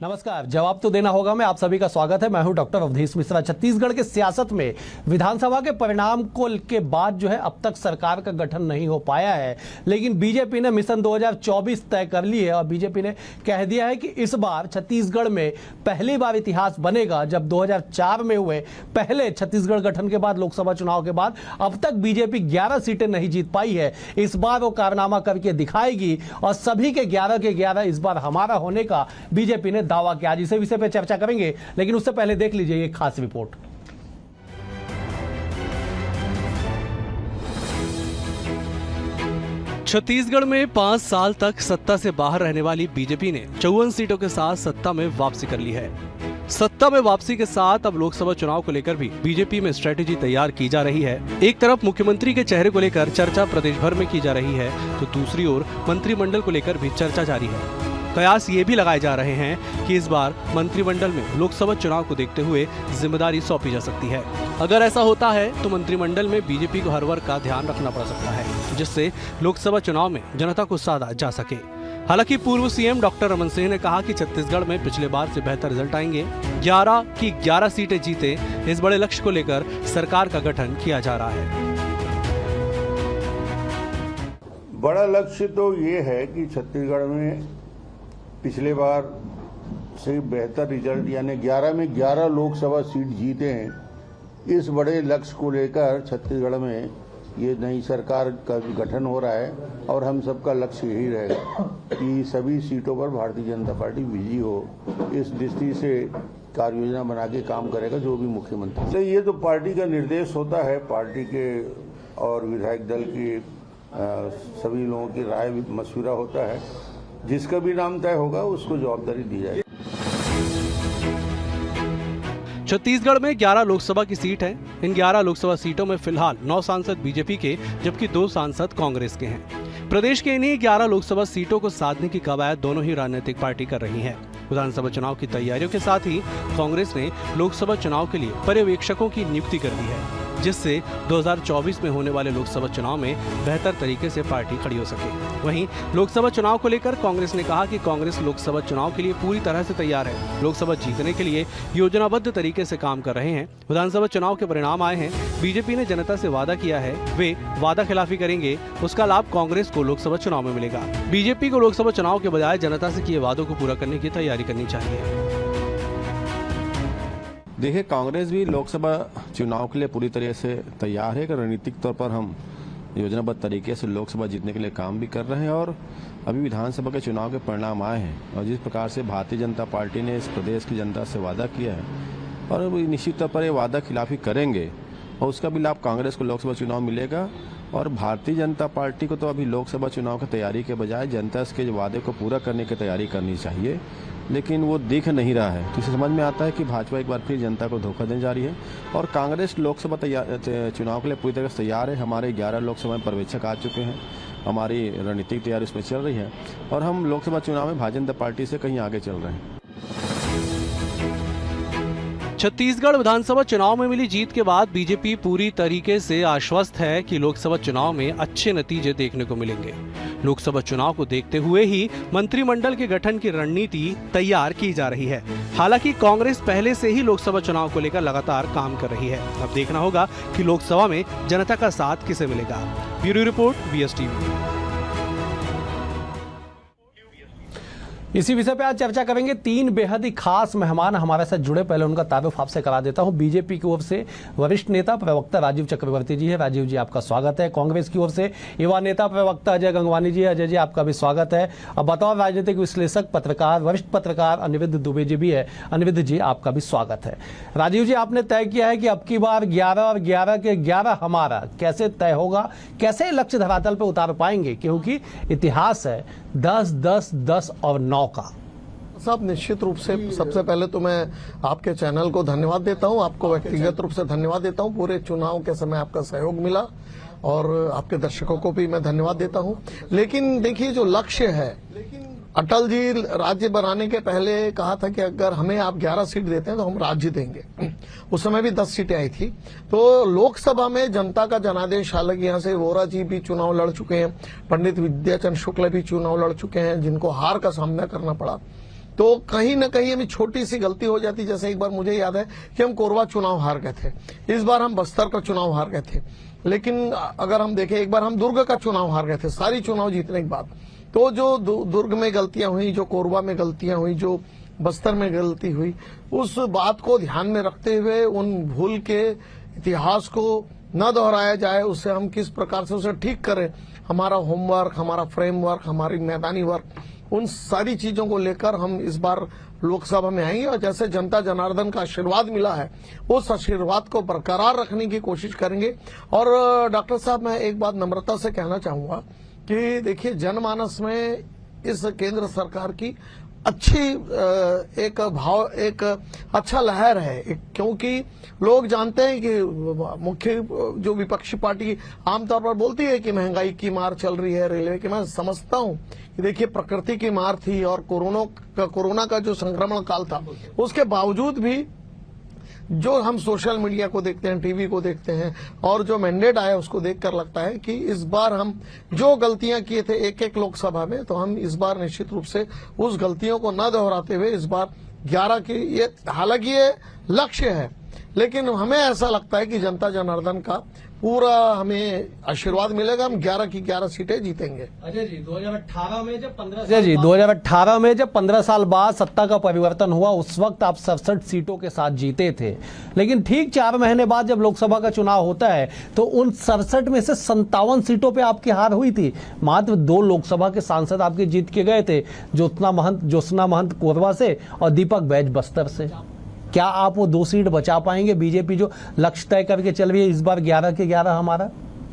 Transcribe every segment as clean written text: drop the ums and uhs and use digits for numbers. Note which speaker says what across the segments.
Speaker 1: नमस्कार। जवाब तो देना होगा मैं आप सभी का स्वागत है। मैं हूं डॉक्टर अवधेश मिश्रा। छत्तीसगढ़ के सियासत में विधानसभा के परिणाम के बाद जो है अब तक सरकार का गठन नहीं हो पाया है, लेकिन बीजेपी ने मिशन 2024 तय कर ली है और बीजेपी ने कह दिया है कि इस बार छत्तीसगढ़ में पहली बार इतिहास बनेगा जब 2004 में हुए पहले छत्तीसगढ़ गठन के बाद लोकसभा चुनाव के बाद अब तक बीजेपी 11 सीटें नहीं जीत पाई है। इस बार वो कारनामा करके दिखाएगी और सभी के 11 के 11 इस बार हमारा होने का बीजेपी ने दावा किया। आज इसी विषय पे चर्चा करेंगे, लेकिन उससे पहले देख लीजिए ये खास रिपोर्ट। छत्तीसगढ़ में 5 साल तक सत्ता से बाहर रहने वाली बीजेपी ने 54 सीटों के साथ सत्ता में वापसी कर ली है। सत्ता में वापसी के साथ अब लोकसभा चुनाव को लेकर भी बीजेपी में स्ट्रेटेजी तैयार की जा रही है। एक तरफ मुख्यमंत्री के चेहरे को लेकर चर्चा प्रदेश भर में की जा रही है, तो दूसरी ओर मंत्रिमंडल को लेकर भी चर्चा जारी है। कयास ये भी लगाए जा रहे हैं कि इस बार मंत्रिमंडल में लोकसभा चुनाव को देखते हुए जिम्मेदारी सौंपी जा सकती है। अगर ऐसा होता है तो मंत्रिमंडल में बीजेपी को हर वर्ग का ध्यान रखना पड़ सकता है, जिससे लोकसभा चुनाव में जनता को साधा जा सके। हालांकि पूर्व सीएम डॉक्टर रमन सिंह ने कहा कि छत्तीसगढ़ में पिछले बार से बेहतर रिजल्ट आएंगे। 11 की 11 सीटें जीते, इस बड़े लक्ष्य को लेकर सरकार का गठन किया जा रहा है।
Speaker 2: बड़ा लक्ष्य तो ये है कि छत्तीसगढ़ में पिछले बार से बेहतर रिजल्ट यानी 11 में 11 लोकसभा सीट जीते हैं। इस बड़े लक्ष्य को लेकर छत्तीसगढ़ में ये नई सरकार का गठन हो रहा है और हम सबका लक्ष्य यही रहेगा कि सभी सीटों पर भारतीय जनता पार्टी विजयी हो। इस दृष्टि से कार्य योजना बना के काम करेगा जो भी मुख्यमंत्री। तो ये तो पार्टी का निर्देश होता है, पार्टी के और विधायक दल की सभी लोगों की राय मशविरा होता है। जिसका भी नाम तय होगा उसको जवाबदारी दी जाएगी।
Speaker 1: छत्तीसगढ़ में 11 लोकसभा की सीट है। इन 11 लोकसभा सीटों में फिलहाल 9 सांसद बीजेपी के जबकि 2 सांसद कांग्रेस के हैं। प्रदेश के इन्हीं 11 लोकसभा सीटों को साधने की कवायद दोनों ही राजनीतिक पार्टी कर रही है। विधानसभा चुनाव की तैयारियों के साथ ही कांग्रेस ने लोकसभा चुनाव के लिए पर्यवेक्षकों की नियुक्ति कर दी है, जिससे 2024 में होने वाले लोकसभा चुनाव में बेहतर तरीके से पार्टी खड़ी हो सके। वहीं लोकसभा चुनाव को लेकर कांग्रेस ने कहा कि कांग्रेस लोकसभा चुनाव के लिए पूरी तरह से तैयार है। लोकसभा जीतने के लिए योजनाबद्ध तरीके से काम कर रहे हैं। विधानसभा चुनाव के परिणाम आए हैं। बीजेपी ने जनता से वादा किया है, वे वादा खिलाफी करेंगे, उसका लाभ कांग्रेस को लोकसभा चुनाव में मिलेगा। बीजेपी को लोकसभा चुनाव के बजाय जनता से किए वादों को पूरा करने की तैयारी करनी चाहिए।
Speaker 3: देखिए, कांग्रेस भी लोकसभा चुनाव के लिए पूरी तरह से तैयार है। रणनीतिक तौर पर हम योजनाबद्ध तरीके से लोकसभा जीतने के लिए काम भी कर रहे हैं और अभी विधानसभा के चुनाव के परिणाम आए हैं और जिस प्रकार से भारतीय जनता पार्टी ने इस प्रदेश की जनता से वादा किया है और निश्चित तौर पर ये वादा खिलाफी करेंगे और उसका भी लाभ कांग्रेस को लोकसभा चुनाव मिलेगा। और भारतीय जनता पार्टी को तो अभी लोकसभा चुनाव की तैयारी के बजाय जनता के वादे को पूरा करने की तैयारी करनी चाहिए, लेकिन वो दिख नहीं रहा है। तो इसे समझ में आता है कि भाजपा एक बार फिर जनता को धोखा देने जा रही है और कांग्रेस लोकसभा चुनाव के लिए पूरी तरह से तैयार है। हमारे 11 लोकसभा में पर्यवेक्षक आ चुके हैं, हमारी रणनीतिक तैयारी उसमें चल रही है और हम लोकसभा चुनाव में भारतीय जनता पार्टी से कहीं आगे चल रहे हैं।
Speaker 1: छत्तीसगढ़ विधानसभा चुनाव में मिली जीत के बाद बीजेपी पूरी तरीके से आश्वस्त है कि लोकसभा चुनाव में अच्छे नतीजे देखने को मिलेंगे। लोकसभा चुनाव को देखते हुए ही मंत्रिमंडल के गठन की रणनीति तैयार की जा रही है। हालांकि कांग्रेस पहले से ही लोकसभा चुनाव को लेकर लगातार काम कर रही है। अब देखना होगा कि लोकसभा में जनता का साथ किसे मिलेगा। Bureau report, VSTV। इसी विषय पे आज चर्चा करेंगे। 3 बेहद ही खास मेहमान हमारे साथ जुड़े। पहले उनका तारुफ आपसे करा देता हूं। बीजेपी की ओर से वरिष्ठ नेता प्रवक्ता राजीव चक्रवर्ती जी है। राजीव जी, आपका स्वागत है। कांग्रेस की ओर से युवा नेता प्रवक्ता अजय गंगवानी जी है। अजय जी, आपका भी स्वागत है। अब बतौर राजनीतिक विश्लेषक पत्रकार वरिष्ठ पत्रकार अनिरुद्ध दुबे जी भी है। अनिरुद्ध जी, आपका भी स्वागत है। राजीव जी, आपने तय किया है कि अब की बार 11 और 11 के 11 हमारा कैसे तय होगा, कैसे लक्ष्य धरातल पर उतार पाएंगे, क्योंकि इतिहास है 10, 10, 10 और 9 का।
Speaker 4: साहब, निश्चित रूप से सबसे पहले तो मैं आपके चैनल को धन्यवाद देता हूं, आपको व्यक्तिगत रूप से धन्यवाद देता हूं। पूरे चुनाव के समय आपका सहयोग मिला और आपके दर्शकों को भी मैं धन्यवाद देता हूं। लेकिन देखिए, जो लक्ष्य है, अटल जी राज्य बनाने के पहले कहा था कि अगर हमें आप 11 सीट देते हैं तो हम राज्य देंगे। उस समय भी 10 सीटें आई थी। तो लोकसभा में जनता का जनादेश, हालांकि यहाँ से वोरा जी भी चुनाव लड़ चुके हैं, पंडित विद्याचंद्र शुक्ल भी चुनाव लड़ चुके हैं, जिनको हार का सामना करना पड़ा। तो कहीं ना कहीं हमें छोटी सी गलती हो जाती। जैसे एक बार मुझे याद है कि हम कोरबा चुनाव हार गए थे, इस बार हम बस्तर का चुनाव हार गए थे, लेकिन अगर हम देखें एक बार हम दुर्ग का चुनाव हार गए थे सारी चुनाव जीतने के बाद। तो जो दुर्ग में गलतियां हुई, जो कोरबा में गलतियां हुई, जो बस्तर में गलती हुई, उस बात को ध्यान में रखते हुए उन भूल के इतिहास को न दोहराया जाए, उससे हम किस प्रकार से उसे ठीक करें, हमारा होमवर्क, हमारा फ्रेमवर्क, हमारी मैदानी वर्क, उन सारी चीजों को लेकर हम इस बार लोकसभा में आएंगे और जैसे जनता जनार्दन का आशीर्वाद मिला है उस आशीर्वाद को बरकरार रखने की कोशिश करेंगे। और डॉक्टर साहब, मैं एक बात नम्रता से कहना चाहूंगा कि देखिए, जनमानस में इस केंद्र सरकार की अच्छी एक अच्छा लहर है, क्योंकि लोग जानते हैं कि मुख्य जो विपक्षी पार्टी आमतौर पर बोलती है कि महंगाई की मार चल रही है, रेलवे की। मैं समझता हूं कि देखिए, प्रकृति की मार थी और कोरोना का जो संक्रमण काल था, उसके बावजूद भी जो हम सोशल मीडिया को देखते हैं, टीवी को देखते हैं और जो मैंडेट आया उसको देखकर लगता है कि इस बार हम जो गलतियां किए थे एक लोकसभा में, तो हम इस बार निश्चित रूप से उस गलतियों को न दोहराते हुए इस बार 11 की, ये हालांकि ये लक्ष्य है, लेकिन हमें ऐसा लगता है कि जनता जनार्दन का पूरा हमें आशीर्वाद मिलेगा, हम 11 की 11 सीटें जीतेंगे।
Speaker 1: अजय जी, 2018 में जब 15 साल बाद सत्ता का परिवर्तन हुआ, उस वक्त आप 67 सीटों के साथ जीते थे, लेकिन ठीक 4 महीने बाद जब लोकसभा का चुनाव होता है तो उन 67 में से 57 सीटों पे आपकी हार हुई थी। मात्र 2 लोकसभा के सांसद आपके जीत के गए थे, ज्योत्सना महंत कोरबा से और दीपक बैज बस्तर से। क्या आप वो 2 सीट बचा पाएंगे? बीजेपी जो लक्ष्य तय करके चल रही है इस बार 11 के 11 हमारा,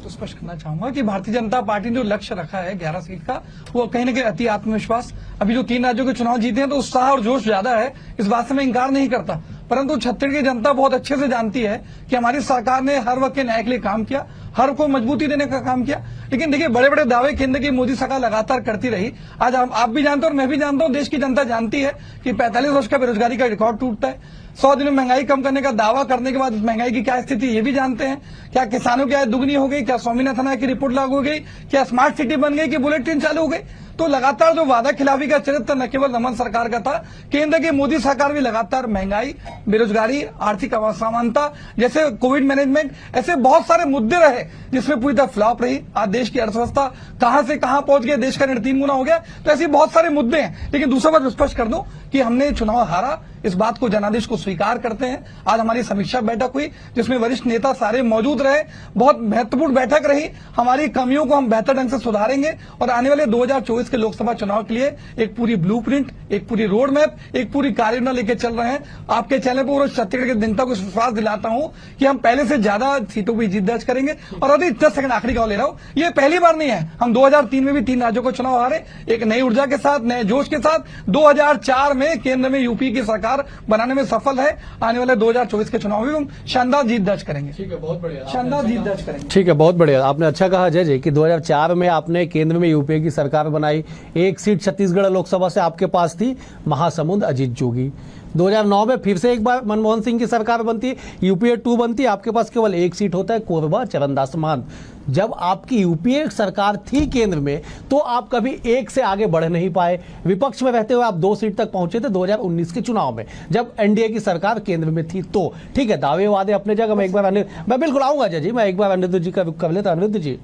Speaker 5: तो स्पष्ट करना चाहूंगा कि भारतीय जनता पार्टी ने जो लक्ष्य रखा है 11 सीट का, वो कहीं न कहीं अति आत्मविश्वास, अभी जो 3 राज्यों के चुनाव जीते हैं तो उत्साह और जोश ज्यादा है, इस बात से मैं इंकार नहीं करता। परंतु छत्तीसगढ़ की जनता बहुत अच्छे से जानती है कि हमारी सरकार ने हर वक्त के न्याय के लिए काम किया, हर को मजबूती देने का काम किया। लेकिन देखिए, बड़े बड़े दावे केंद्र की मोदी सरकार लगातार करती रही। आज आप भी जानते हो और मैं भी जानता हूं, देश की जनता जानती है कि 45 वर्ष का बेरोजगारी का रिकॉर्ड टूटता है। 100 दिन में महंगाई कम करने का दावा करने के बाद उस महंगाई की क्या स्थिति, ये भी जानते हैं। क्या किसानों की आय दुगनी हो गई? क्या स्वामीनाथन आयोग की रिपोर्ट लागू हो गई? क्या स्मार्ट सिटी बन गई? कि बुलेट ट्रेन चालू हो गई? तो लगातार जो वादा खिलाफी का चरित्र न केवल रमन सरकार का था, केंद्र की मोदी सरकार भी लगातार महंगाई, बेरोजगारी, आर्थिक असमानता, जैसे कोविड मैनेजमेंट, ऐसे बहुत सारे मुद्दे रहे जिसमें पूरी तरह फ्लॉप रही। आज देश की अर्थव्यवस्था कहां से कहां पहुंच गई, देश का ऋण 3 गुना हो गया। तो ऐसे बहुत सारे मुद्दे हैं। लेकिन दूसरा बात स्पष्ट कर दूं कि हमने चुनाव हारा, इस बात को जनादेश को स्वीकार करते हैं। आज हमारी समीक्षा बैठक हुई जिसमें वरिष्ठ नेता सारे मौजूद रहे, बहुत महत्वपूर्ण बैठक रही। हमारी कमियों को हम बेहतर ढंग से सुधारेंगे और आने वाले 2024 के लोकसभा चुनाव के लिए एक पूरी ब्लूप्रिंट, एक पूरी रोड मैप, एक पूरी कार्ययोजना लेकर चल रहे हैं। आपके चैनल पर पूरे छत्तीसगढ़ की जनता को विश्वास दिलाता हूं कि हम पहले से ज्यादा सीटों पर जीत दर्ज करेंगे। और अभी 10 सेकंड आखिरी का ले रहा हूं, ये पहली बार नहीं है। हम 2003 में भी 3 राज्यों को चुनाव हारे, एक नई ऊर्जा के साथ, नए जोश के साथ। 2004 में केंद्र में यूपी की सरकार बनाने में सफल है। आने वाले 2024 के चुनाव में हम शानदार जीत दर्ज करेंगे।
Speaker 1: ठीक है, बहुत बढ़िया,
Speaker 5: शानदार जीत दर्ज करेंगे।
Speaker 1: ठीक है, बहुत बढ़िया। आपने अच्छा कहा अजय जी कि 2004 में आपने केंद्र में यूपीए की सरकार बनाई, एक सीट छत्तीसगढ़ लोकसभा से आपके पास थी, महासमुंद अजीत जोगी। 2009 में फिर से एक बार मनमोहन सिंह की सरकार बनती है, यूपीए 2 बनती है, आपके पास केवल एक सीट होता है, कोरबा चरणदास महंत। जब आपकी यूपीए सरकार थी केंद्र में तो आप कभी एक से आगे बढ़ नहीं पाए, विपक्ष में रहते हुए आप 2 सीट तक पहुंचे थे 2019 के चुनाव में, जब एनडीए की सरकार केंद्र में थी। तो ठीक है, दावे वादे अपने जगह। मैं बिल्कुल आऊंगा अजय जी, मैं एक बार अनिरुद्ध जी का कर लेता। अनिरुद्ध जी,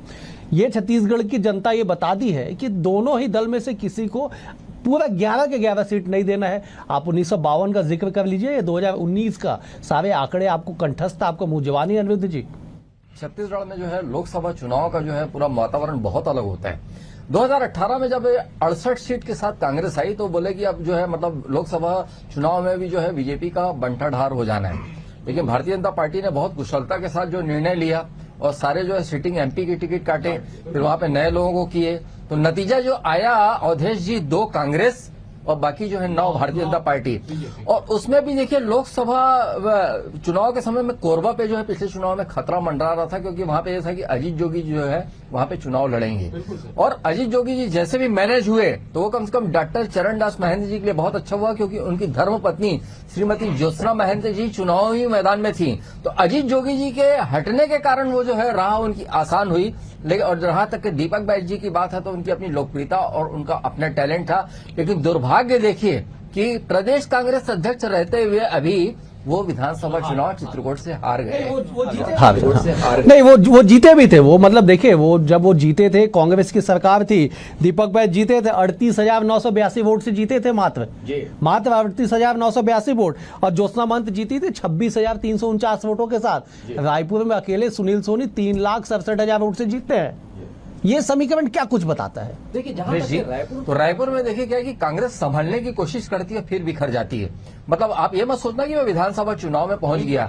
Speaker 1: ये छत्तीसगढ़ की जनता ये बता दी है कि दोनों ही दल में से किसी को पूरा 11 के 11 सीट नहीं देना है। आप 1952 का जिक्र कर लीजिए, 2019 का सारे आंकड़े आपको कंठस्थ, आपको मुंह जवानी। अनिरुद्ध जी,
Speaker 6: छत्तीसगढ़ में जो है लोकसभा चुनाव का जो है पूरा वातावरण बहुत अलग होता है। 2018 में जब 68 सीट के साथ कांग्रेस आई तो बोले कि अब जो है मतलब लोकसभा चुनाव में भी जो है बीजेपी का बंटाढार हो जाना है। लेकिन भारतीय जनता पार्टी ने बहुत कुशलता के साथ जो निर्णय लिया और सारे जो है सिटिंग एमपी की टिकट काटे, फिर वहां पे नए लोगों को किए, तो नतीजा जो आया, अवधेश जी 2 कांग्रेस और बाकी जो है 9 भारतीय जनता पार्टी। और उसमें भी देखिए लोकसभा चुनाव के समय में कोरबा पे जो है पिछले चुनाव में खतरा मंडरा रहा था, क्योंकि वहां पे ऐसा कि अजीत जोगी जो है वहां पे चुनाव लड़ेंगे। और अजीत जोगी जी जैसे भी मैनेज हुए तो वो कम से कम डॉक्टर चरणदास महंत जी के लिए बहुत अच्छा हुआ, क्योंकि उनकी धर्मपत्नी श्रीमती ज्योत्सना महंत जी चुनावी मैदान में थी। तो अजीत जोगी जी के हटने के कारण वो जो है राह उनकी आसान हुई। लेकिन और जहां तक कि दीपक बैज जी की बात है तो उनकी अपनी लोकप्रियता और उनका अपना टैलेंट था, लेकिन दुर्भाग्य देखिए कि प्रदेश कांग्रेस अध्यक्ष रहते हुए अभी वो विधानसभा चुनाव चित्रकूट से हार गए।
Speaker 7: नहीं, वो जीते भी थे। वो मतलब देखिए, वो जब वो जीते थे, कांग्रेस की सरकार थी, दीपक बैज जीते थे 38,982 वोट से जीते थे, मात्र 38,982 वोट। और ज्योत्सना महंत जीती थी 26,349 वोटों के साथ। रायपुर में अकेले सुनील सोनी 3,67,000 वोट से जीतते हैं। ये समीकरण क्या कुछ बताता है?
Speaker 6: देखिए, जहां तक रायपुर में देखिए क्या है कि कांग्रेस संभलने की कोशिश करती है, फिर बिखर जाती है। मतलब आप ये मत सोचना कि मैं विधानसभा चुनाव में पहुंच गया।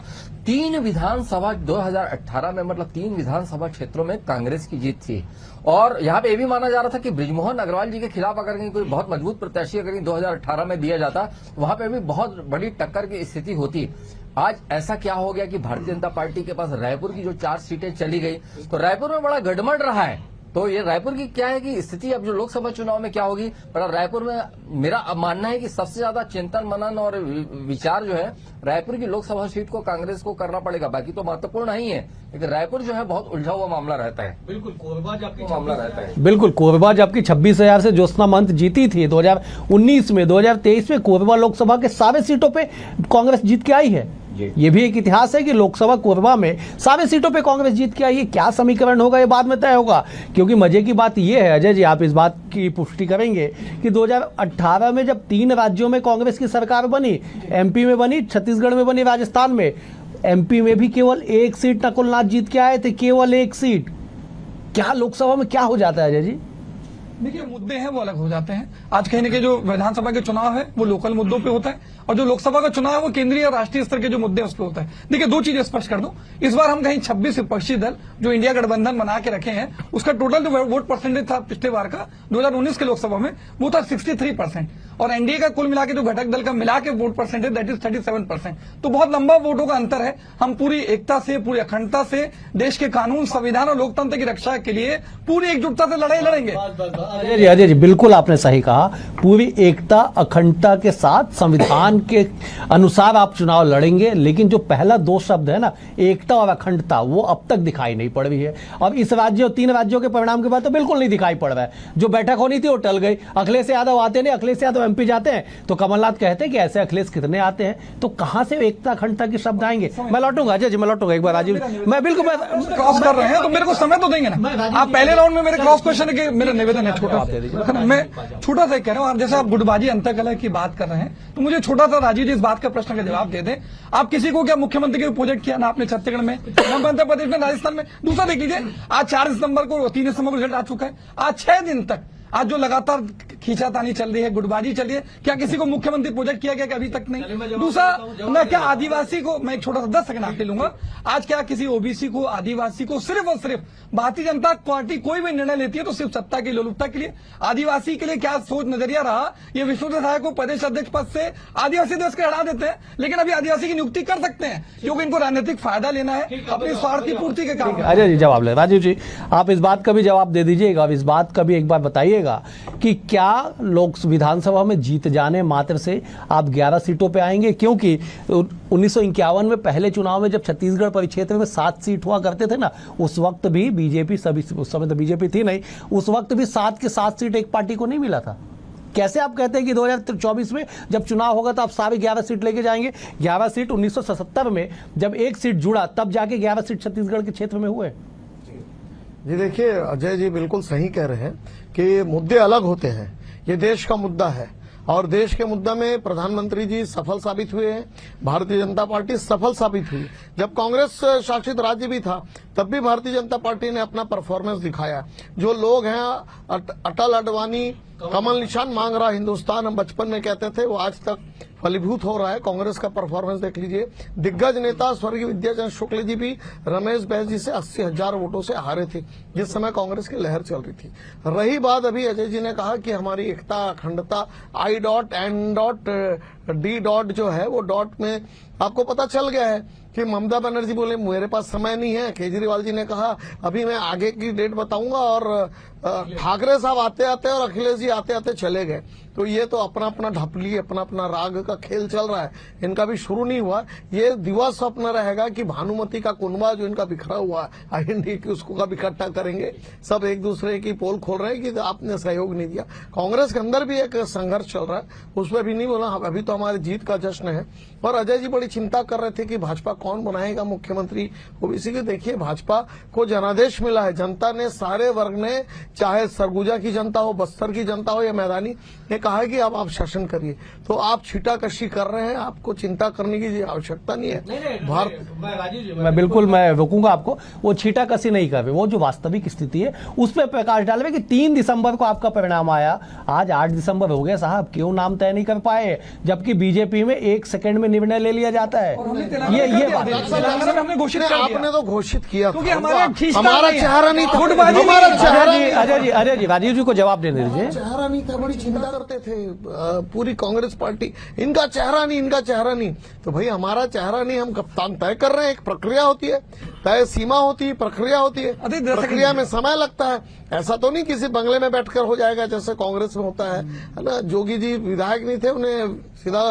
Speaker 6: 3 विधानसभा 2018 में, मतलब 3 विधानसभा क्षेत्रों में कांग्रेस की जीत थी। और यहाँ पे ये भी माना जा रहा था कि बृजमोहन अग्रवाल जी के खिलाफ अगर कहीं कोई बहुत मजबूत प्रत्याशी अगर 2018 में दिया जाता, वहां पे भी बहुत बड़ी टक्कर की स्थिति होती। आज ऐसा क्या हो गया कि भारतीय जनता पार्टी के पास रायपुर की जो 4 सीटें चली गई, तो रायपुर में बड़ा गड़बड़ रहा है। तो ये रायपुर की क्या है कि स्थिति अब जो लोकसभा चुनाव में क्या होगी, पर रायपुर में मेरा अब मानना है कि सबसे ज्यादा चिंतन मनन और विचार जो है रायपुर की लोकसभा सीट को कांग्रेस को करना पड़ेगा। बाकी तो महत्वपूर्ण नहीं है, लेकिन रायपुर जो है बहुत उलझा हुआ मामला रहता है। बिल्कुल कोरबा
Speaker 7: जबकि 26,000 से ज्योत्सना महंत जीती थी 2019 में। 2023 में कोरबा लोकसभा के सारे सीटों पे कांग्रेस जीत के आई है। ये भी एक इतिहास है कि लोकसभा कोरबा में सारे सीटों पे कांग्रेस जीत के आई है। क्या समीकरण होगा ये बाद में तय होगा, क्योंकि मजे की बात ये है, अजय जी आप इस बात की पुष्टि करेंगे कि 2018 में जब 3 राज्यों में कांग्रेस की सरकार बनी, एमपी में बनी, छत्तीसगढ़ में बनी, राजस्थान में, एमपी में भी केवल 1 सीट नकुलनाथ जीत के आए थे, केवल 1 सीट। क्या लोकसभा में क्या हो जाता है अजय जी?
Speaker 5: देखिए, मुद्दे हैं वो अलग हो जाते हैं। आज कहीं ना कहीं जो विधानसभा के चुनाव है वो लोकल मुद्दों पे होता है, और जो लोकसभा का चुनाव है वो केंद्रीय और राष्ट्रीय स्तर के जो मुद्दे उस पर होता है। देखिए, 2 चीजें स्पष्ट कर दूं, इस बार हम कहीं 26 विपक्षी दल जो इंडिया गठबंधन बना के रखे हैं, उसका टोटल जो वोट परसेंटेज था पिछले बार का 2019 के लोकसभा में, वो था 63%। और एनडीए का कुल मिला के जो घटक दल का मिला के वोट परसेंटेज दैट इज 37%। तो बहुत लंबा वोटों का अंतर है। हम पूरी एकता से, पूरी अखंडता से, देश के कानून, संविधान और लोकतंत्र की रक्षा के लिए पूरी एकजुटता से लड़ाई लड़ेंगे।
Speaker 7: अजय जी बिल्कुल आपने सही कहा। पूरी एकता, अखंडता के साथ संविधान के अनुसार आप चुनाव लड़ेंगे। लेकिन जो पहला 2 शब्द है ना, एकता और अखंडता, वो अब तक दिखाई नहीं पड़ रही है। और इस राज्य और 3 राज्यों के परिणाम के बाद तो बिल्कुल नहीं दिखाई पड़ रहा है। जो बैठक होनी थी वो टल गई। अखिलेश यादव आते नहीं, अखिलेश यादव एमपी जाते हैं तो कमलनाथ कहते हैं कि ऐसे अखिलेश कितने आते हैं। तो कहां से एकता अखंडता के शब्द आएंगे? मैं लौटूंगा अजय जी, मैं लौटूंगा एक बार। राजीव, मैं बिल्कुल
Speaker 5: क्रॉस कर रहे हैं तो मेरे को समय तो देंगे ना। आप पहले राउंड में मेरे क्रॉस क्वेश्चन के मेरा निवेदन है छोटा, मैं छोटा सा कह रहा हूं। जैसे आप गुटबाजी अंतकलह की बात कर रहे हैं, तो मुझे छोटा सा राजीव जी इस बात का प्रश्न का जवाब दे दें। आप किसी को क्या मुख्यमंत्री के प्रोजेक्ट किया ना आपने छत्तीसगढ़ में, ना मध्य प्रदेश में, राजस्थान में? दूसरा देख लीजिए, आज 4 दिसंबर को, 3 दिसंबर को रिजल्ट आ चुका है। आज 6 दिन तक आज जो लगातार खींचातानी चल रही है, गुटबाजी चल रही है, क्या किसी को मुख्यमंत्री प्रोजेक्ट किया गया? अभी तक नहीं। दूसरा, मैं क्या आदिवासी को, मैं एक छोटा सा 10 सेकंड आपके लूंगा, आज क्या किसी ओबीसी को, आदिवासी को, सिर्फ और सिर्फ भारतीय जनता पार्टी कोई भी निर्णय लेती है तो सिर्फ सत्ता की लोलुपता के लिए? आदिवासी के लिए क्या सोच नजरिया रहा? ये विष्णुदेव साय को प्रदेश अध्यक्ष पद से आदिवासी दिवस के हटा देते हैं, लेकिन अभी आदिवासी की नियुक्ति कर सकते हैं क्योंकि इनको राजनीतिक फायदा लेना है अपनी स्वार्थी पूर्ति के काम।
Speaker 7: अजय जी जवाब ले। राजीव जी आप इस बात का भी जवाब दे दीजिएगा, इस बात का भी एक बार बताइएगा कि क्या लोक विधानसभा में जीत जाने मात्र से आप 11 सीटों पे आएंगे? क्योंकि 1951 में पहले चुनाव में जब छत्तीसगढ़ परिक्षेत्र में 7 सीट हुआ करते थे ना, उस वक्त भी बीजेपी, सभी उस समय तो बीजेपी थी नहीं, उस वक्त भी 7 के 7 सीट एक पार्टी को नहीं मिला था। कैसे आप कहते हैं कि 2024 में जब चुनाव होगा तो आप सारे 11 सीट लेके जाएंगे? 11 सीट 1977 में जब 1 सीट जुड़ा तब जाके 11 सीट छत्तीसगढ़ के क्षेत्र में हुए।
Speaker 4: जी देखिए, अजय जी बिल्कुल सही कह रहे हैं कि मुद्दे अलग होते हैं। ये देश का मुद्दा है और देश के मुद्दा में प्रधानमंत्री जी सफल साबित हुए हैं, भारतीय जनता पार्टी सफल साबित हुई। जब कांग्रेस शासित राज्य भी था तब भी भारतीय जनता पार्टी ने अपना परफॉर्मेंस दिखाया। जो लोग हैं अटल अडवाणी कमल निशान मांग रहा हिंदुस्तान, हम बचपन में कहते थे, वो आज तक फलीभूत हो रहा है। कांग्रेस का परफॉर्मेंस देख लीजिए। दिग्गज नेता स्वर्गीय विद्याचंद्र शुक्ल जी भी रमेश बैस जी से 80,000 वोटों से हारे थे जिस समय कांग्रेस की लहर चल रही थी। रही बात, अभी अजय जी ने कहा कि हमारी एकता अखंडता, I.N.D. जो है वो डॉट में आपको पता चल गया है कि ममता बनर्जी बोले मेरे पास समय नहीं है, केजरीवाल जी ने कहा अभी मैं आगे की डेट बताऊंगा, और ठाकरे साहब आते आते और अखिलेश जी आते आते चले गए। तो ये तो अपना अपना ढपली, अपना अपना राग का खेल चल रहा है, इनका भी शुरू नहीं हुआ। ये दिवस स्वप्न रहेगा कि भानुमति का कुनबा जो इनका बिखरा हुआ है IND की, उसको कब इकट्ठा करेंगे। सब एक दूसरे की पोल खोल रहे हैं कि आपने सहयोग नहीं दिया। कांग्रेस के अंदर भी एक संघर्ष चल रहा है, उसमें भी नहीं बोला। अभी तो हमारी जीत का जश्न है। और अजय जी बड़ी चिंता कर रहे थे कि भाजपा कौन बनाएगा मुख्यमंत्री ओबीसी के। देखिए, भाजपा को जनादेश मिला है, जनता ने, सारे वर्ग ने, चाहे सरगुजा की जनता हो, बस्तर की जनता हो या मैदानी, ने कहा है कि अब आप शासन करिए। तो आप छीटाकशी कर रहे हैं, आपको चिंता करने की आवश्यकता नहीं है। भारत
Speaker 7: मैं बिल्कुल मैं रोकूंगा आपको, वो छीटाकशी नहीं कर रहे, वो जो वास्तविक स्थिति है उस पर प्रकाश डाल रहे कि 3 दिसंबर को आपका परिणाम आया, आज 8 दिसंबर हो गया साहब, क्यों नाम तय नहीं कर पाए, जबकि बीजेपी में 1 सेकंड में निर्णय ले लिया जाता है। ये बात
Speaker 5: हमने घोषित कर दिया।
Speaker 4: आपने तो घोषित किया
Speaker 5: क्योंकि
Speaker 4: था,
Speaker 5: हमारा
Speaker 4: चेहरा नहीं था,
Speaker 5: गुटबाजी नहीं
Speaker 4: हमारा
Speaker 5: है।
Speaker 4: चेहरा
Speaker 7: अजय जी राजीव जी को जवाब देने दीजिए।
Speaker 4: चेहरा नहीं था, बड़ी चिंता करते थे पूरी कांग्रेस पार्टी, इनका चेहरा नहीं, इनका चेहरा नहीं। तो भाई हमारा चेहरा नहीं, हम कप्तान तय कर रहे हैं। एक प्रक्रिया होती है, तय सीमा होती है, प्रक्रिया होती है, प्रक्रिया में समय लगता है। ऐसा तो नहीं किसी बंगले में बैठकर हो जाएगा जैसे कांग्रेस में होता है ना। जोगी जी विधायक नहीं थे, उन्हें सीधा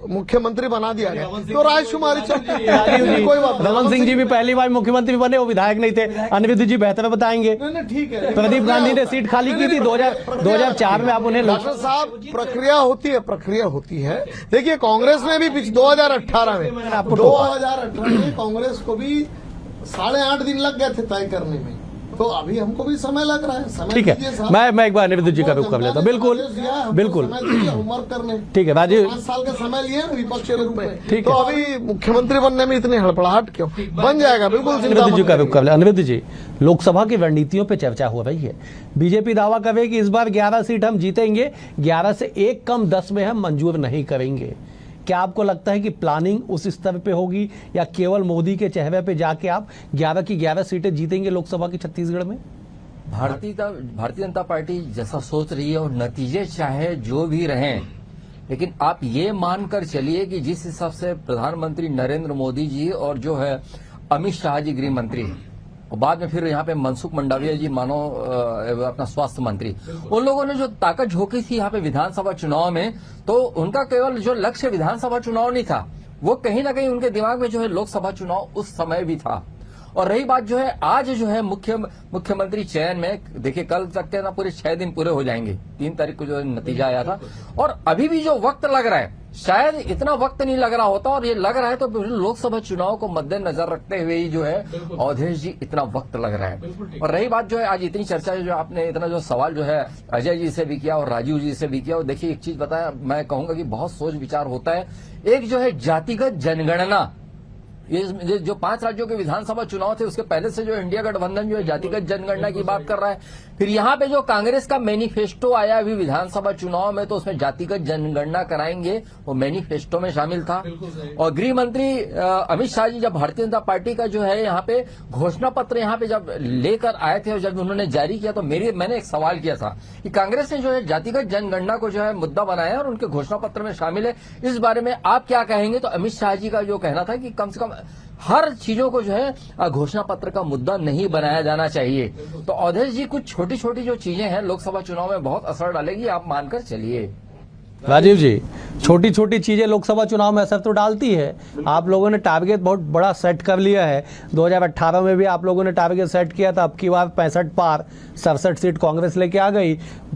Speaker 4: मुख्यमंत्री बना दिया गया, तो राजकुमारी चलती है, कोई बात।
Speaker 7: रमन सिंह जी भी पहली बार मुख्यमंत्री बने, वो विधायक नहीं थे। अनिरुद्ध जी बेहतर बताएंगे।
Speaker 4: ठीक है।
Speaker 7: प्रदीप गांधी ने सीट खाली की थी 2004 में, आप उन्हें
Speaker 4: डॉक्टर साहब, प्रक्रिया होती है, प्रक्रिया होती है। देखिए, कांग्रेस में भी 2018 में कांग्रेस को भी 8.5 दिन लग गए थे तय करने में, तो अभी हमको भी समय लग रहा है। समय
Speaker 7: ठीक है, मैं एक बार अनिरुद्ध जी का रुख कर लेता हूं। बिल्कुल बिल्कुल
Speaker 4: होमवर्क करने।
Speaker 7: ठीक है राजीव,
Speaker 4: 5 साल का समय लिए विपक्ष के रूप में,
Speaker 7: ठीक
Speaker 4: तो
Speaker 7: है।
Speaker 4: अभी मुख्यमंत्री बनने में इतनी हड़बड़ाहट क्यों? बन जाएगा, बिल्कुल।
Speaker 7: अनिरुद्ध जी का रुख कर ले। अनिरुद्ध जी, लोकसभा की रणनीतियों पे चर्चा हो रही है। बीजेपी दावा करे कि इस बार 11 सीट हम जीतेंगे, 11 से 1 कम 10 में हम मंजूर नहीं करेंगे। क्या आपको लगता है कि प्लानिंग उस स्तर पे होगी, या केवल मोदी के चेहरे पे जाके आप 11 की 11 सीटें जीतेंगे लोकसभा की छत्तीसगढ़ में?
Speaker 6: भारतीय जनता पार्टी जैसा सोच रही है, और नतीजे चाहे जो भी रहें, लेकिन आप ये मानकर चलिए कि जिस हिसाब से प्रधानमंत्री नरेंद्र मोदी जी और जो है अमित शाह जी गृह मंत्री, और बाद में फिर यहाँ पे मनसुख मंडाविया जी मानो अपना स्वास्थ्य मंत्री, उन लोगों ने जो ताकत झोंकी थी यहाँ पे विधानसभा चुनाव में, तो उनका केवल जो लक्ष्य विधानसभा चुनाव नहीं था, वो कहीं ना कहीं उनके दिमाग में जो है लोकसभा चुनाव उस समय भी था। और रही बात जो है आज जो है मुख्यमंत्री चयन में, देखिए कल तक के ना पूरे 6 दिन पूरे हो जाएंगे, 3 तारीख को जो नतीजा आया था, और अभी भी जो वक्त लग रहा है, शायद इतना वक्त नहीं लग रहा होता, और ये लग रहा है तो लोकसभा चुनाव को मद्देनजर रखते हुए ही जो है अवधेश जी इतना वक्त लग रहा है। और रही बात जो है आज इतनी चर्चा जो आपने इतना जो सवाल जो है अजय जी से भी किया और राजीव जी से भी किया, और देखिए एक चीज बताया, मैं कहूंगा कि बहुत सोच विचार होता है। एक जो है जातिगत जनगणना, ये जो 5 राज्यों के विधानसभा चुनाव थे उसके पहले से जो इंडिया गठबंधन जो है जातिगत जनगणना की बात कर रहा है। फिर यहाँ पे जो कांग्रेस का मैनिफेस्टो आया अभी विधानसभा चुनाव में, तो उसमें जातिगत जनगणना कराएंगे, वो मैनिफेस्टो में शामिल था। और गृह मंत्री अमित शाह जी जब भारतीय जनता पार्टी का जो है यहाँ पे घोषणा पत्र यहाँ पे जब लेकर आए थे और जब उन्होंने जारी किया, तो मैंने एक सवाल किया था कि कांग्रेस ने जो है जातिगत जनगणना को जो है मुद्दा बनाया और उनके घोषणा पत्र में शामिल है, इस बारे में आप क्या कहेंगे? तो अमित शाह जी का जो कहना था कि कम से कम हर चीजों को जो है घोषणा पत्र का मुद्दा नहीं बनाया जाना चाहिए। तो अवधेश जी, कुछ छोटी छोटी जो चीजें हैं लोकसभा चुनाव में बहुत असर डालेगी, आप मानकर चलिए।
Speaker 7: राजीव जी, छोटी छोटी चीजें लोकसभा चुनाव में असर तो डालती है। आप लोगों ने टारगेट बहुत बड़ा सेट कर लिया है। 2018 में भी आप लोगों ने टारगेट सेट किया था, अब की बार 65 पार, 67 सीट कांग्रेस लेके आ गई।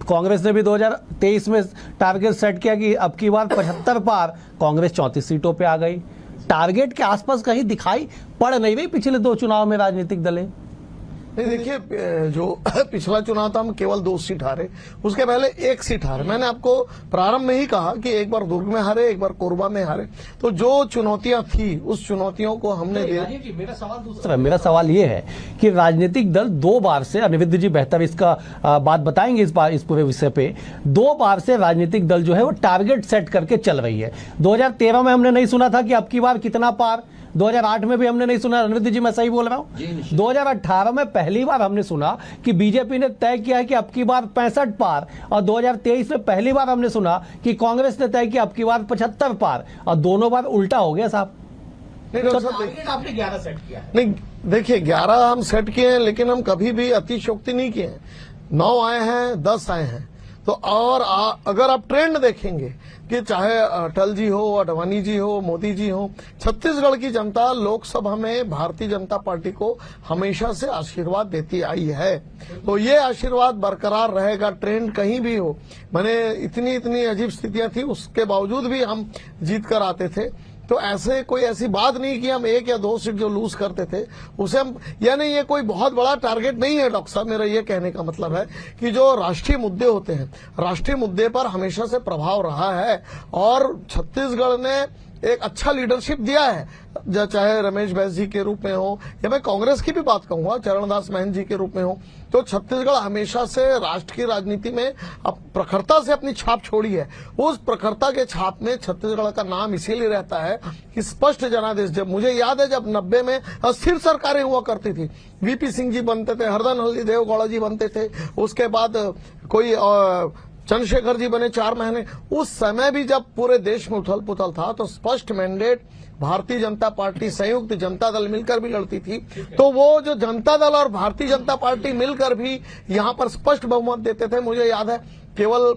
Speaker 7: कांग्रेस ने भी 2023 में टारगेट सेट किया कि अब की बार 75 पार, कांग्रेस 34 सीटों पे आ गई। टारगेट के आसपास कहीं दिखाई पड़ नहीं रही पिछले 2 चुनाव में राजनीतिक दलें।
Speaker 4: नहीं, देखिए, जो पिछला चुनाव था हम केवल 2 सीट हारे, उसके पहले 1 सीट हारे। मैंने आपको प्रारंभ में ही कहा कि एक बार दुर्ग में हारे, एक बार कोरबा में हारे। तो जो चुनौतियां थी उस चुनौतियों को हमने
Speaker 7: मेरा सवाल ये है कि राजनीतिक दल 2 बार से, अनिरुद्ध जी बेहतर इसका बात बताएंगे इस पूरे विषय पे, 2 बार से राजनीतिक दल जो है वो टारगेट सेट करके चल रही है। 2013 में हमने नहीं सुना था कि अब की बार कितना पार, 2008 में भी हमने नहीं सुना। अनिरुद्ध जी, मैं सही बोल रहा हूं? 2018 में पहली बार हमने सुना कि बीजेपी ने तय किया है कि अब की बार 65 पार, और 2023 में पहली बार हमने सुना कि कांग्रेस ने तय किया अब की बार 75 पार, और दोनों बार उल्टा हो गया साहब।
Speaker 4: नहीं डॉक्टर साहब,
Speaker 7: टारगेट आपने 11 सेट किया है।
Speaker 4: नहीं देखिए 11 हम सेट किए हैं, लेकिन हम कभी भी अतिशयोक्ति नहीं किए हैं। 9 आए हैं, 10 आए हैं, तो और अगर आप ट्रेंड देखेंगे कि चाहे अटल जी हो, अडवाणी जी हो, मोदी जी हो, छत्तीसगढ़ की जनता लोकसभा में भारतीय जनता पार्टी को हमेशा से आशीर्वाद देती आई है। तो ये आशीर्वाद बरकरार रहेगा, ट्रेंड कहीं भी हो। मैंने इतनी अजीब स्थितियां थी, उसके बावजूद भी हम जीत कर आते थे। तो ऐसे कोई ऐसी बात नहीं कि हम 1 या 2 सीट जो लूज करते थे उसे हम, यानी ये कोई बहुत बड़ा टारगेट नहीं है डॉक्टर साहब। मेरा ये कहने का मतलब है कि जो राष्ट्रीय मुद्दे होते हैं, राष्ट्रीय मुद्दे पर हमेशा से प्रभाव रहा है और छत्तीसगढ़ ने एक अच्छा लीडरशिप दिया है, चाहे रमेश बैस जी के रूप में हो या मैं कांग्रेस की भी बात कहूंगा चरणदास महंत जी के रूप में हो। तो छत्तीसगढ़ हमेशा से राष्ट्र की राजनीति में प्रखरता से अपनी छाप छोड़ी है। उस प्रखरता के छाप में छत्तीसगढ़ का नाम इसीलिए रहता है कि स्पष्ट जनादेश। जब मुझे याद है जब 90 में अस्थिर सरकारें हुआ करती थी, वीपी सिंह जी बनते थे, हरदन हल्दी देवगौड़ा जी बनते थे, उसके बाद कोई चंद्रशेखर जी बने 4 महीने। उस समय भी जब पूरे देश में उथल पुथल था तो स्पष्ट मैंडेट भारतीय जनता पार्टी संयुक्त जनता दल मिलकर भी लड़ती थी। तो वो जो जनता दल और भारतीय जनता पार्टी मिलकर भी यहाँ पर स्पष्ट बहुमत देते थे। मुझे याद है केवल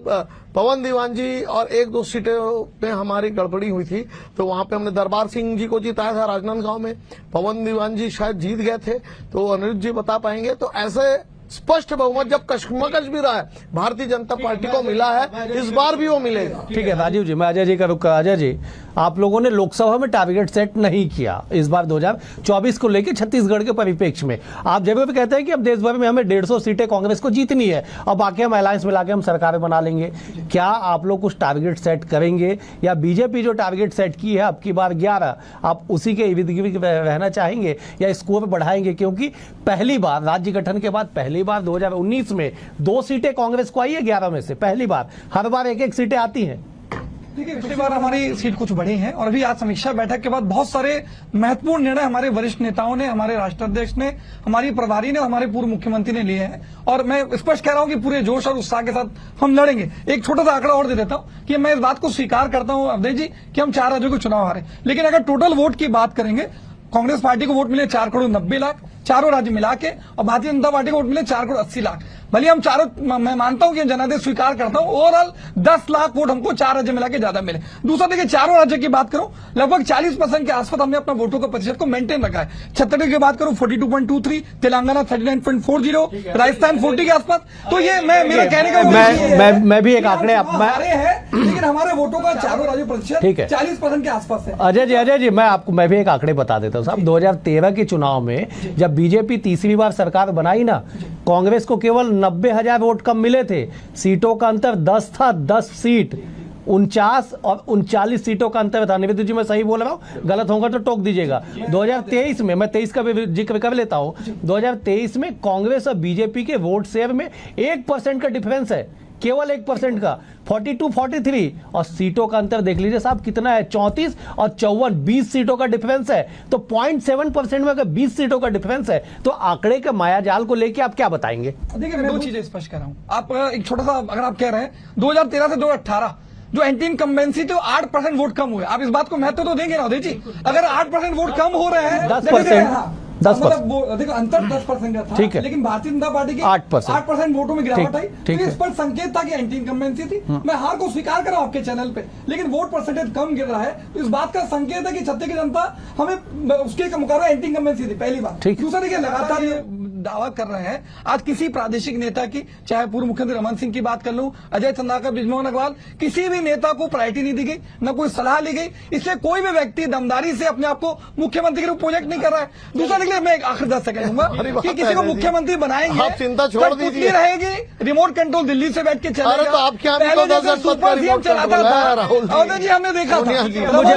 Speaker 4: पवन दीवान जी और 1-2 सीटों पे हमारी गड़बड़ी हुई थी, तो वहां पे हमने दरबार सिंह जी को जिताया था राजनांदगांव में। पवन दीवान जी शायद जीत गए थे, तो अनिरुद्ध जी बता पाएंगे। तो ऐसे स्पष्ट बहुमत जब कश्मकश भी रहा है भारतीय जनता पार्टी को मिला है, इस बार भी वो मिलेगा।
Speaker 7: ठीक है राजीव जी, मैं अजय जी का रुख कर। अजय जी, आप लोगों ने लोकसभा में टारगेट सेट नहीं किया इस बार 2024 को लेकर छत्तीसगढ़ के परिप्रेक्ष्य में। आप जब भी कहते हैं कि अब देश भर में हमें 150 सीटें कांग्रेस को जीतनी है और बाकी हम अलायंस मिला के हम सरकारें बना लेंगे, क्या आप लोग कुछ टारगेट सेट करेंगे या बीजेपी जो टारगेट सेट की है अब की बार 11, आप उसी के इर्द गिर्द रहना चाहेंगे या स्कोर बढ़ाएंगे? क्योंकि पहली बार राज्य गठन के बाद पहली बार 2019 में 2 सीटें कांग्रेस को आई है 11 में से, पहली बार। हर बार 1-1 सीटें आती हैं।
Speaker 5: देखिए पिछली बार हमारी सीट कुछ बढ़ी है और अभी आज समीक्षा बैठक के बाद बहुत सारे महत्वपूर्ण निर्णय हमारे वरिष्ठ नेताओं ने, हमारे राष्ट्राध्यक्ष ने, हमारी प्रभारी ने, हमारे पूर्व मुख्यमंत्री ने लिए हैं और मैं स्पष्ट कह रहा हूं कि पूरे जोश और उत्साह के साथ हम लड़ेंगे। एक छोटा सा आंकड़ा और दे देता हूं कि मैं इस बात को स्वीकार करता हूं अवधेश जी कि हम 4 राज्यों के चुनाव हारे, लेकिन अगर टोटल वोट की बात करेंगे, कांग्रेस पार्टी को वोट मिले 4,90,00,000 चारों राज्य मिला के और भारतीय जनता पार्टी को वोट मिले 4,80,00,000। भले हम चारों, मैं मानता हूं कि जनादेश स्वीकार करता हूं, ओवरऑल 10 लाख वोट हमको 4 राज्य मिला के ज्यादा मिले। दूसरा देखिए, चारों राज्य की बात करूं लगभग 40% के आसपास हमने अपना वोटों का प्रतिशत को मेंटेन रखा है। छत्तीसगढ़ की बात करूं 42.23, तेलंगाना 39.40, राजस्थान 40 के आसपास। तो ये मेरा कहने का
Speaker 7: मैं भी एक आंकड़े
Speaker 5: लेकिन हमारे वोटों का चारों राज्य प्रतिशत 40% के आसपास है।
Speaker 7: अजय जी, मैं भी एक आंकड़े बता देता हूं साहब। 2013 के चुनाव में जब बीजेपी तीसरी बार सरकार बनाई ना, कांग्रेस को केवल 90,000 वोट कम मिले थे। सीटों का अंतर 10 था, 10 सीट 49 और 39 सीटों का अंतर था। निवेदित जी मैं सही बोल रहा हूं, गलत होगा तो टोक दीजिएगा। 2023 में, मैं 23 का भी जिक्र कर लेता हूं, 2023 में कांग्रेस और बीजेपी के वोट शेयर में 1% का डिफरेंस है, केवल 1% का, 42-43। और सीटों का अंतर देख लीजिए साहब कितना है, 34 और 54, 20 सीटों का डिफरेंस है। तो 0.7% में अगर 20 सीटों का डिफरेंस है तो आंकड़े के मायाजाल को लेकर आप क्या बताएंगे?
Speaker 5: देखिए मैं 2 चीजें स्पष्ट कर रहा हूं। आप एक छोटा सा, अगर आप कह रहे हैं 2013 से 2018 जो एंटी इनकम्बेंसी थे 8% वोट कम हुए, आप इस बात को महत्व तो देंगे ना अवधेश जी? अगर 8% वोट कम हो रहे हैं,
Speaker 7: 10%,
Speaker 5: मतलब देखो अंतर 10% का था,
Speaker 7: ठीक है,
Speaker 5: लेकिन भारतीय जनता पार्टी की 8% वोटों में गिरावट आई, तो इस पर संकेत था कि एंटी इनकम्बेंसी थी। मैं हार को स्वीकार कर रहा हूं आपके चैनल पे, लेकिन वोट परसेंटेज कम गिर रहा है, तो इस बात का संकेत है कि छत्तीसगढ़ की जनता हमें उसके मुकाबले एंटी इनकम्बेंसी थी, पहली बात। दूसरा देखिए, लगातार ये दावा कर रहे हैं, आज किसी प्रादेशिक नेता की, चाहे पूर्व मुख्यमंत्री रमन सिंह की बात कर लूं, अजय चंद्राकर, बृजमोहन अग्रवाल, किसी भी नेता को प्रायोरिटी नहीं दी गई, न कोई सलाह ली गई। इसलिए कोई भी व्यक्ति दमदारी से अपने आप को मुख्यमंत्री के रूप प्रोजेक्ट नहीं कर रहा है। दूसरा देखिए, मैं आखिर 10 सेकंड दूंगा कि किसी को मुख्यमंत्री बनाएंगे,
Speaker 4: आप चिंता छोड़ दीजिए,
Speaker 5: रहेगी रिमोट कंट्रोल दिल्ली से बैठ के चलेगा।
Speaker 4: तो आप क्या
Speaker 5: सुपर सीएम चलाता था राहुल जी, हमने देखा था।
Speaker 7: मुझे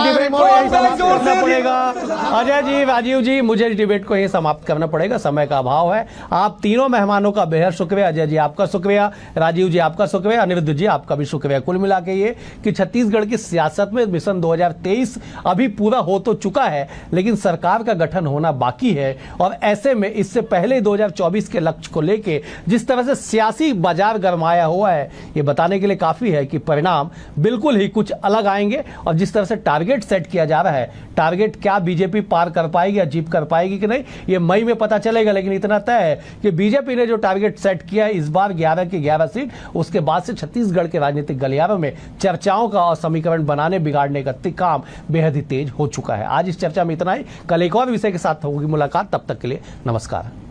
Speaker 7: डिबेट को यही समाप्त करना पड़ेगा। अजय जी, राजीव जी, मुझे डिबेट को यही समाप्त करना पड़ेगा, समय का अभाव है। आप तीनों मेहमानों का बेहद शुक्रिया। अजय जी आपका शुक्रिया, राजीव जी आपका शुक्रिया, अनिरुद्ध जी आपका भी शुक्रिया। कुल मिला के ये कि छत्तीसगढ़ की सियासत में मिशन 2023 अभी पूरा हो तो चुका है, लेकिन सरकार का गठन होना बाकी है। और ऐसे में इससे पहले 2024 के लक्ष्य को लेके जिस तरह से सियासी बाजार गरमाया हुआ है, ये बताने के लिए काफी है कि परिणाम बिल्कुल ही कुछ अलग आएंगे। और जिस तरह से टारगेट सेट किया जा रहा है, टारगेट क्या बीजेपी पार कर पाएगी, अचीव कर पाएगी कि नहीं, ये मई में पता चलेगा। लेकिन इतना तय है कि बीजेपी ने जो टारगेट सेट किया है इस बार 11 की 11 सीट, उसके बाद से छत्तीसगढ़ के राजनीतिक गलियारों में चर्चाओं का और समीकरण बनाने बिगाड़ने का काम बेहद ही तेज हो चुका है। आज इस चर्चा में इतना ही। कल एक और विषय के साथ होगी मुलाकात, तब तक के लिए नमस्कार।